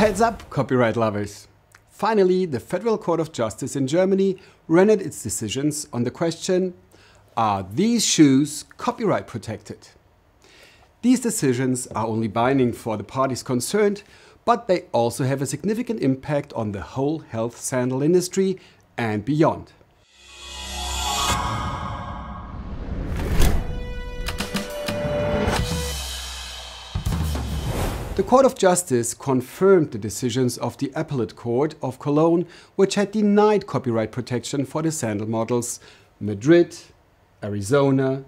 Heads up, copyright lovers! Finally, the Federal Court of Justice in Germany rendered its decisions on the question, are these shoes copyright protected? These decisions are only binding for the parties concerned, but they also have a significant impact on the whole health sandal industry and beyond. The Court of Justice confirmed the decisions of the Appellate Court of Cologne, which had denied copyright protection for the sandal models Madrid, Arizona,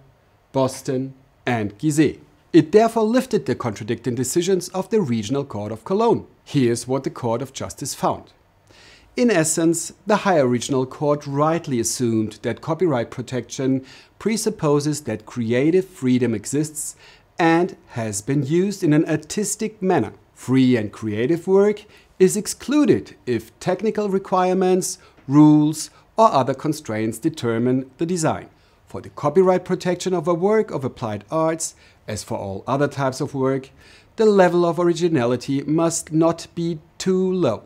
Boston and Gizeh. It therefore lifted the contradicting decisions of the Regional Court of Cologne. Here's what the Court of Justice found. In essence, the higher regional court rightly assumed that copyright protection presupposes that creative freedom exists and has been used in an artistic manner. Free and creative work is excluded if technical requirements, rules or other constraints determine the design. For the copyright protection of a work of applied arts, as for all other types of work, the level of originality must not be too low.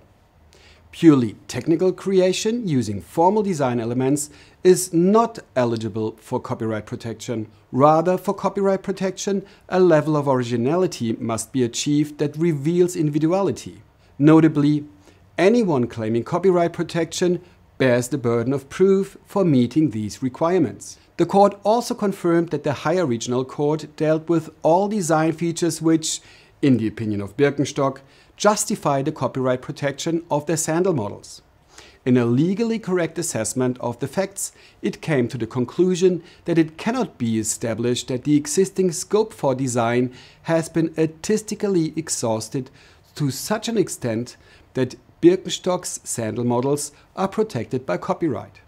Purely technical creation using formal design elements is not eligible for copyright protection. Rather, for copyright protection, a level of originality must be achieved that reveals individuality. Notably, anyone claiming copyright protection bears the burden of proof for meeting these requirements. The court also confirmed that the higher regional court dealt with all design features which, in the opinion of Birkenstock, justify the copyright protection of their sandal models. In a legally correct assessment of the facts, it came to the conclusion that it cannot be established that the existing scope for design has been artistically exhausted to such an extent that Birkenstock's sandal models are protected by copyright.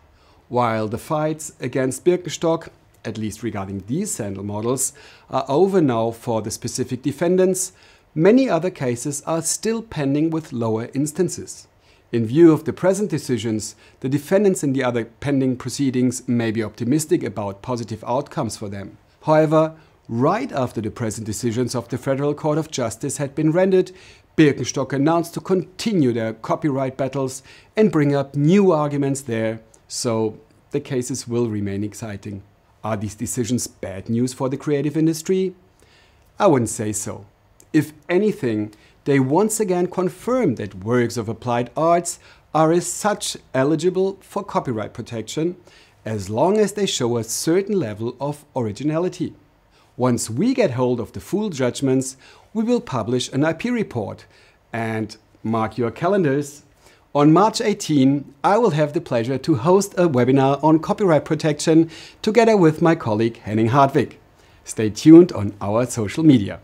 While the fights against Birkenstock, at least regarding these sandal models, are over now for the specific defendants, many other cases are still pending with lower instances. In view of the present decisions, the defendants in the other pending proceedings may be optimistic about positive outcomes for them. However, right after the present decisions of the Federal Court of Justice had been rendered, Birkenstock announced to continue their copyright battles and bring up new arguments there, so the cases will remain exciting. Are these decisions bad news for the creative industry? I wouldn't say so. If anything, they once again confirm that works of applied arts are as such eligible for copyright protection as long as they show a certain level of originality. Once we get hold of the full judgments, we will publish an IP report. And mark your calendars. On March 18, I will have the pleasure to host a webinar on copyright protection together with my colleague Henning Hartwig. Stay tuned on our social media.